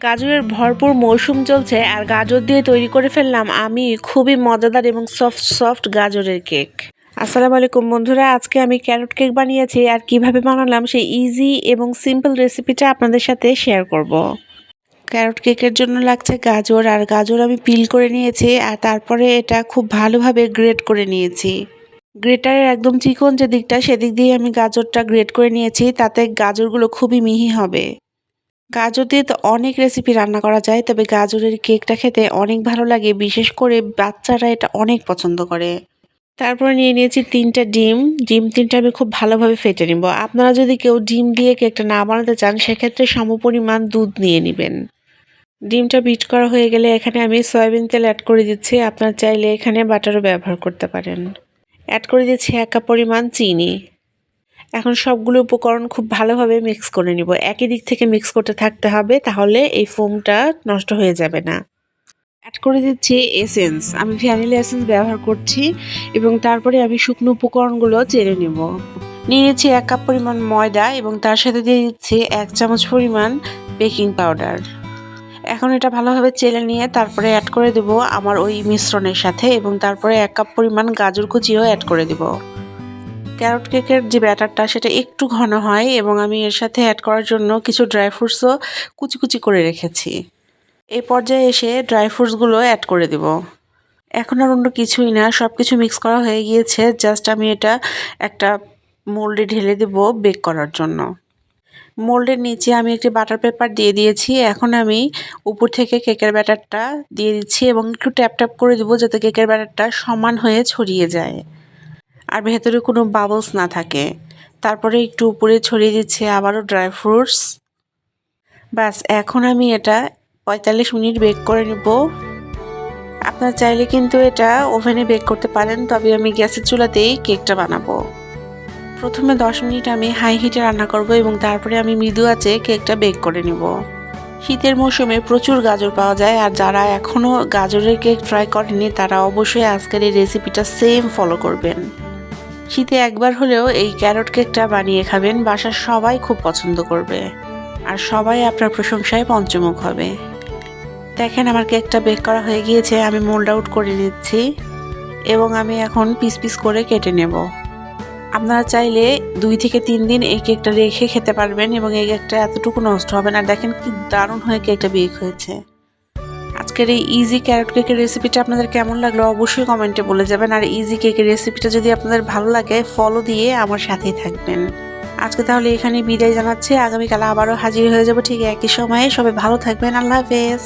গাজরের ভরপুর মৌসুম চলছে আর গাজর দিয়ে তৈরি করে ফেললাম আমি খুবই মজাদার এবং সফট সফট গাজরের কেক। আসসালামু আলাইকুম বন্ধুরা, আজকে আমি ক্যারট কেক বানিয়েছি আর কিভাবে বানালাম সেই ইজি এবং সিম্পল রেসিপিটা আপনাদের সাথে শেয়ার করব। ক্যারট কেকের জন্য লাগছে গাজর, আর গাজর আমি পিল করে নিয়েছি আর তারপরে এটা খুব ভালোভাবে গ্রেট করে নিয়েছি। গ্রেটারের একদম চিকন যে দিকটা সেদিক দিয়ে আমি গাজরটা গ্রেট করে নিয়েছি, তাতে গাজরগুলো খুবই মিহি হবে। গাজর দিয়ে তো অনেক রেসিপি রান্না করা যায়, তবে গাজরের কেকটা খেতে অনেক ভালো লাগে, বিশেষ করে বাচ্চারা এটা অনেক পছন্দ করে। তারপরে নিয়ে নিয়েছি 3টা ডিম। ডিম 3টা আমি খুব ভালোভাবে ফেটে নিব। আপনারা যদি কেউ ডিম দিয়ে কেকটা না বানাতে চান সেক্ষেত্রে সমপরিমাণ দুধ নিয়ে নেবেন। ডিমটা বিট করা হয়ে গেলে এখানে আমি সয়াবিন তেল অ্যাড করে দিচ্ছি। আপনারা চাইলে এখানে বাটারও ব্যবহার করতে পারেন। অ্যাড করে দিচ্ছি 1 কাপ পরিমাণ চিনি। এখন সবগুলো উপকরণ খুব ভালোভাবে মিক্স করে নিব। একই দিক থেকে মিক্স করতে থাকতে হবে, তাহলে এই ফোমটা নষ্ট হয়ে যাবে না। অ্যাড করে দিচ্ছি এসেন্স। আমি ভ্যানিলা এসেন্স ব্যবহার করছি এবং তারপরে আমি শুকনো উপকরণগুলো চেড়ে নেব। নিয়ে নিচ্ছি 1 কাপ পরিমাণ ময়দা এবং তার সাথে দিয়ে দিচ্ছি 1 চামচ পরিমাণ বেকিং পাউডার। এখন এটা ভালোভাবে চেলে নিয়ে তারপরে অ্যাড করে দেব আমার ওই মিশ্রণের সাথে এবং তারপরে 1 কাপ পরিমাণ গাজর কুচিও অ্যাড করে দেব। ক্যারট কেকের যে ব্যাটারটা সেটা একটু ঘন হয় এবং আমি এর সাথে অ্যাড করার জন্য কিছু ড্রাই ফ্রুটসও কুচি কুচি করে রেখেছি। এই পর্যায়ে এসে ড্রাই ফ্রুটসগুলো অ্যাড করে দেব। এখন আর অন্য কিছুই না, সব কিছু মিক্স করা হয়ে গিয়েছে। জাস্ট আমি এটা একটা মোল্ডে ঢেলে দেব বেক করার জন্য। মোল্ডের নিচে আমি একটি বাটার পেপার দিয়ে দিয়েছি। এখন আমি উপর থেকে কেকের ব্যাটারটা দিয়ে দিচ্ছি এবং একটু ট্যাপ ট্যাপ করে দেবো যাতে কেকের ব্যাটারটা সমান হয়ে ছড়িয়ে যায় আর ভেতরে কোনো বাবলস না থাকে। তারপরে একটু উপরে ছড়িয়ে দিচ্ছি আবারও ড্রাই ফ্রুটস। ব্যাস, এখন আমি এটা 45 মিনিট বেক করে নেব। আপনারা চাইলে কিন্তু এটা ওভেনে বেক করতে পারেন, তবে আমি গ্যাসের চুলাতেই কেকটা বানাবো। প্রথমে 10 মিনিট আমি হাই হিটে রান্না করব এবং তারপরে আমি মৃদু আঁচে কেকটা বেক করে নেব। শীতের মৌসুমে প্রচুর গাজর পাওয়া যায়, আর যারা এখনও গাজরের কেক ট্রাই করেনি তারা অবশ্যই আজকের এই রেসিপিটা সেম ফলো করবেন। শীতে একবার হলেও এই ক্যারট কেকটা বানিয়ে খাবেন, বাসার সবাই খুব পছন্দ করবে আর সবাই আপনার প্রশংসায় পঞ্চমুখ হবে। দেখেন আমার কেকটা বেক করা হয়ে গিয়েছে, আমি মোল্ড আউট করে নিচ্ছি এবং আমি এখন পিস পিস করে কেটে নেব। আপনারা চাইলে 2 থেকে 3 দিন এই কেকটা রেখে খেতে পারবেন এবং এই কেকটা এতটুকু নষ্ট হবে না। দেখেন কি দারুণ হয়ে কেকটা বেক হয়েছে। আজকের এই ইজি ক্যারট কেকের রেসিপিটা আপনাদের কেমন লাগলো অবশ্যই কমেন্টে বলে যাবেন, আর ইজি কেকের রেসিপিটা যদি আপনাদের ভালো লাগে ফলো দিয়ে আমার সাথেই থাকবেন। আজকে তাহলে এখানে বিদায় জানাচ্ছি। আগামীকাল আবারও হাজির হয়ে যাব ঠিক একই সময়ে। সবাই ভালো থাকবেন। আল্লাহ হাফেজ।